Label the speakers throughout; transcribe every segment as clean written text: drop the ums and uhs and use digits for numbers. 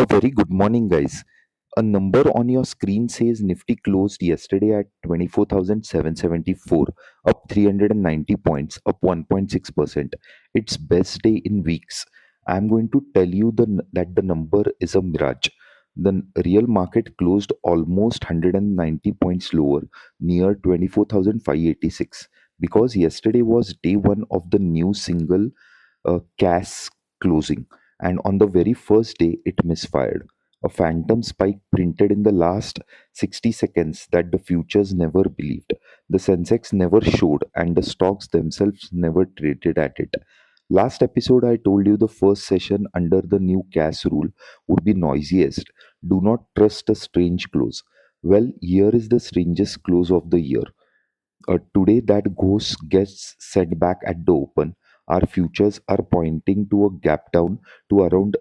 Speaker 1: A very good morning, guys. A number on your screen says Nifty closed yesterday at 24,774, up 390 points, up 1.6%. Its best day in weeks. I'm going to tell you that the number is a mirage. The real market closed almost 190 points lower, near 24,586, because yesterday was day one of the new single CAS closing, and on the very first day, it misfired. A phantom spike printed in the last 60 seconds that the futures never believed. The Sensex never showed, and the stocks themselves never traded at it. Last episode, I told you the first session under the new CAS rule would be noisiest. Do not trust a strange close. Well, here is the strangest close of the year. Today, that ghost gets set back at the open. Our futures are pointing to a gap down to around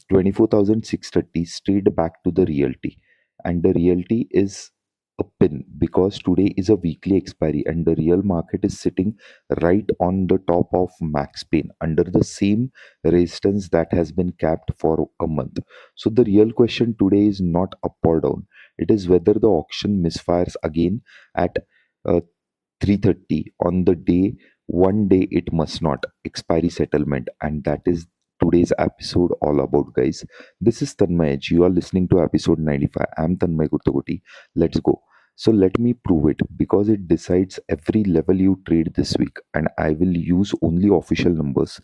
Speaker 1: 24,630, straight back to the reality. And the reality is a pin because today is a weekly expiry and the real market is sitting right on the top of max pain under the same resistance that has been capped for a month. So the real question today is not up or down. It is whether the auction misfires again at uh, 3:30 on the day, one day it must not, expiry settlement. And that is today's episode all about, guys. This is Tanmay Edge. You are listening to episode 95. I'm Tanmay Gurtagoti. Let's go. So let me prove it because it decides every level you trade this week, and I will use only official numbers.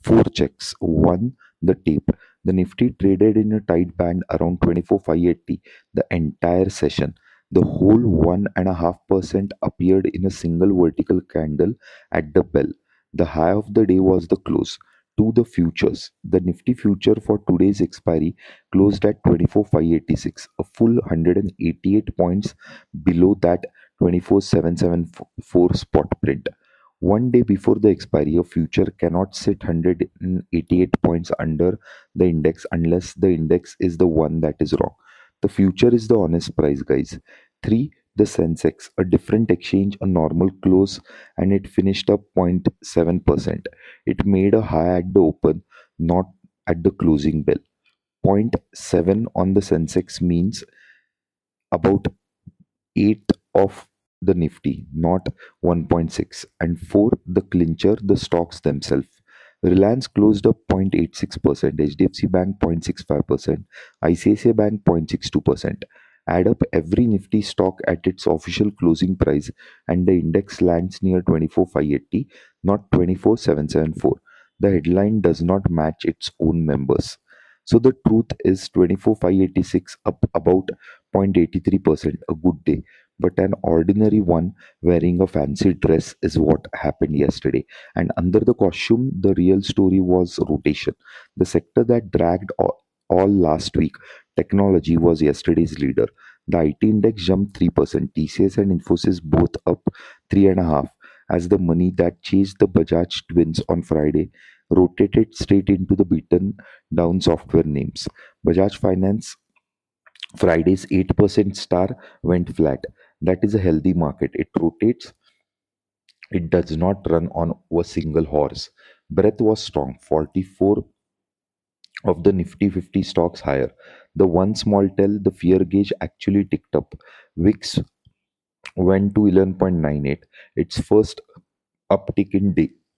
Speaker 1: Four checks. One, the tape. The Nifty traded in a tight band around 24,580 the entire session. The whole 1.5% appeared in a single vertical candle at the bell. The high of the day was the close. To the futures, the Nifty future for today's expiry closed at 24,586, a full 188 points below that 24,774 spot print. One day before the expiry, a future cannot sit 188 points under the index unless the index is the one that is wrong. The future is the honest price, guys. 3. The Sensex, a different exchange, a normal close, and it finished up 0.7%. It made a high at the open, not at the closing bell. Point 0.7 on the Sensex means about 8 of the Nifty, not 1.6. And 4, the clincher, the stocks themselves. Reliance closed up 0.86%, HDFC Bank 0.65%, ICICI Bank 0.62%. Add up every Nifty stock at its official closing price, and the index lands near 24,580, not 24,774. The headline does not match its own members. So the truth is 24,586, up about 0.83%, a good day. But an ordinary one wearing a fancy dress is what happened yesterday. And under the costume, the real story was rotation. The sector that dragged all last week, technology, was yesterday's leader. The IT index jumped 3%, TCS and Infosys both up 3.5%, as the money that chased the Bajaj twins on Friday rotated straight into the beaten down software names. Bajaj Finance Friday's 8% star went flat. That is a healthy market. It rotates, it does not run on a single horse. Breadth was strong, 44 of the Nifty 50 stocks higher. The one small tell, the fear gauge actually ticked up. VIX went to 11.98, its first uptick in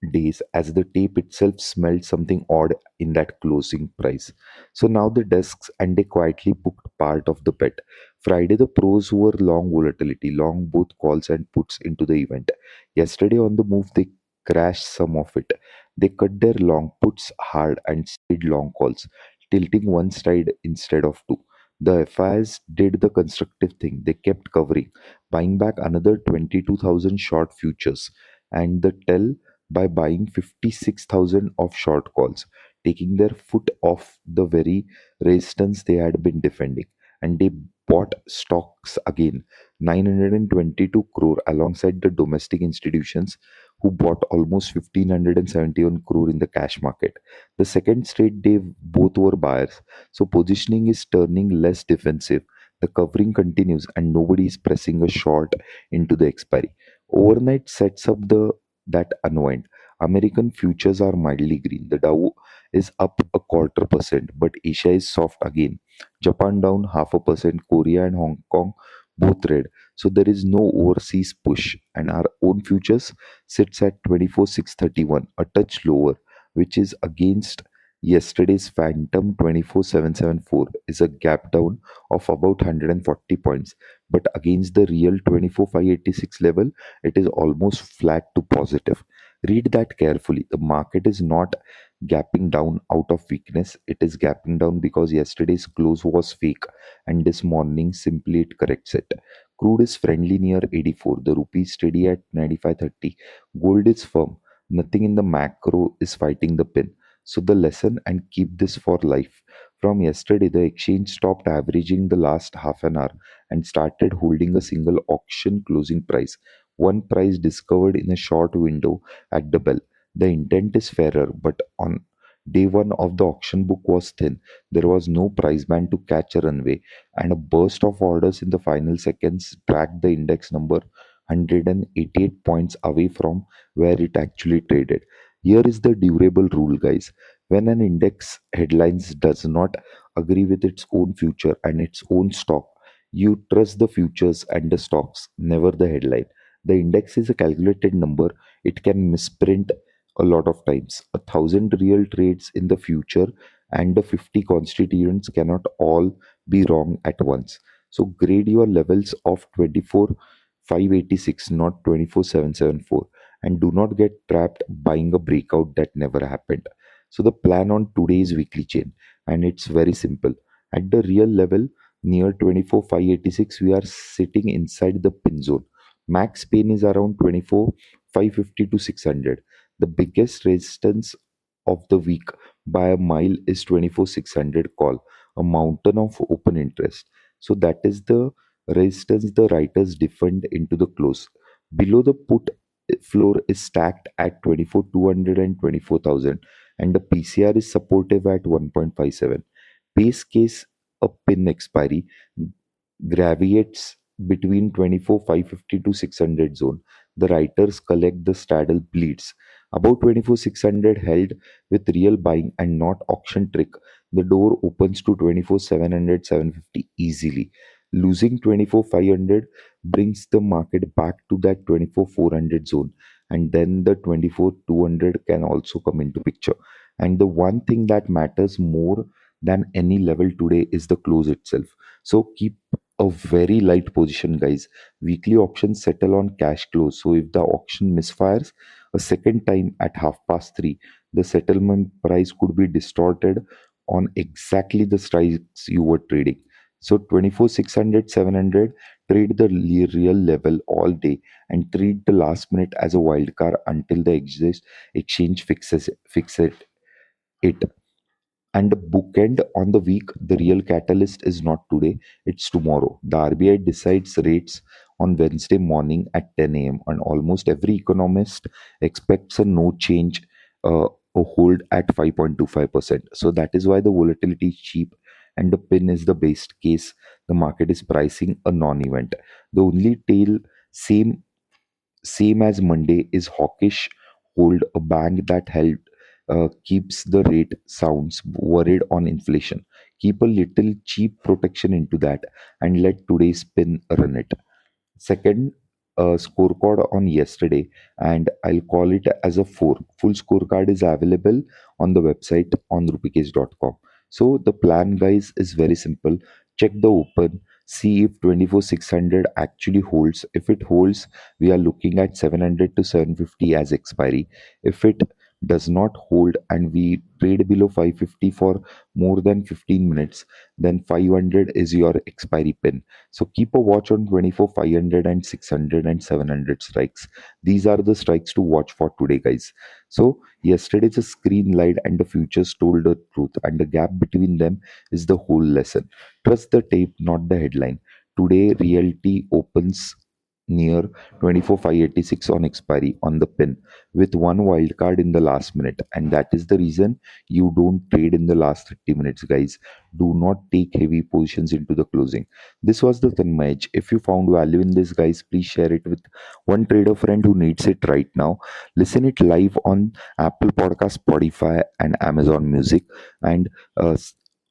Speaker 1: days, as the tape itself smelled something odd in that closing price. So now the desks and they quietly booked part of the bet. Friday, the pros were long volatility, long both calls and puts into the event. Yesterday on the move, they crashed some of it. They cut their long puts hard and stayed long calls, tilting one side instead of two. The FIs did the constructive thing. They kept covering, buying back another 22,000 short futures, and the tell by buying 56,000 of short calls, taking their foot off the very resistance they had been defending. And they bought stocks again, 922 crore, alongside the domestic institutions who bought almost 1571 crore in the cash market. The second straight day, both were buyers. So positioning is turning less defensive. The covering continues, and nobody is pressing a short into the expiry. Overnight sets up the that unwind. American futures are mildly green. The Dow is up a quarter percent, but Asia is soft again. Japan down half a percent, Korea and Hong Kong both red. So there is no overseas push, and our own futures sits at 24,631, a touch lower, which is against yesterday's phantom 24,774, is a gap down of about 140 points, but against the real 24,586 level, it is almost flat to positive. Read that carefully. The market is not gapping down out of weakness, it is gapping down because yesterday's close was fake and this morning simply it corrects it. Crude is friendly near 84, the rupee is steady at 95.30. Gold is firm, nothing in the macro is fighting the pin. So the lesson, and keep this for life. From yesterday, the exchange stopped averaging the last half an hour and started holding a single auction closing price. One price discovered in a short window at the bell. The intent is fairer, but on day one of the auction book was thin. There was no price band to catch a runway, and a burst of orders in the final seconds dragged the index number 188 points away from where it actually traded. Here is the durable rule, guys. When an index headlines does not agree with its own future and its own stock, you trust the futures and the stocks, never the headline. The index is a calculated number. It can misprint a lot of times. 1,000 real trades in the future and the 50 constituents cannot all be wrong at once. So grade your levels of 24,586, not 24,774, and do not get trapped buying a breakout that never happened. So the plan on today's weekly chain, and it's very simple. At the real level near 24,586, we are sitting inside the pin zone. Max pain is around 24,550 to 600. The biggest resistance of the week by a mile is 24,600 call, a mountain of open interest. So that is the resistance the writers defined into the close. Below the put floor is stacked at 24,200 and 24,000, and the PCR is supportive at 1.57. Base case, a pin expiry gravitates between 24,550 to 600 zone. The writers collect the straddle bleeds. About 24,600 held with real buying and not auction trick, the door opens to 24,700, 750 easily. Losing 24,500 brings the market back to that 24,400 zone, and then the 24,200 can also come into picture. And the one thing that matters more than any level today is the close itself. So keep a very light position, guys. Weekly auctions settle on cash close. So if the auction misfires a second time at 3:30, the settlement price could be distorted on exactly the strikes you were trading. So 24,600, 700, trade the real level all day and treat the last minute as a wild card until the exchange fixes it. And the bookend on the week, the real catalyst is not today, it's tomorrow. The RBI decides rates on Wednesday morning at 10 a.m., and almost every economist expects a no change, a hold at 5.25%. So that is why the volatility is cheap and the pin is the base case. The market is pricing a non event. The only tail, same same as Monday, is hawkish hold, a bank that held keeps the rate sounds worried on inflation. Keep a little cheap protection into that and let today's spin run it. Second, scorecard on yesterday, and I'll call it as a 4. Full scorecard is available on the website on rupicase.com. So the plan, guys, is very simple. Check the open, see if 24,600 actually holds. If it holds, we are looking at 700 to 750 as expiry. If it does not hold and we trade below 550 for more than 15 minutes, then 500 is your expiry pin. So keep a watch on 24, 500 and 600 and 700 strikes. These are the strikes to watch for today, guys. So yesterday's a screen light and the futures told the truth, and the gap between them is the whole lesson. Trust the tape, not the headline. Today, reality opens near 24,586 on expiry on the pin with one wild card in the last minute, and that is the reason you don't trade in the last 30 minutes, guys. Do not take heavy positions into the closing. This was the Tanmay edge. If you found value in this, guys, please share it with one trader friend who needs it right now. Listen it live on Apple Podcast, Spotify, and Amazon Music, and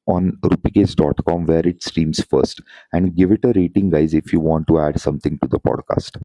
Speaker 1: on rupicase.com where it streams first, and give it a rating, guys, if you want to add something to the podcast.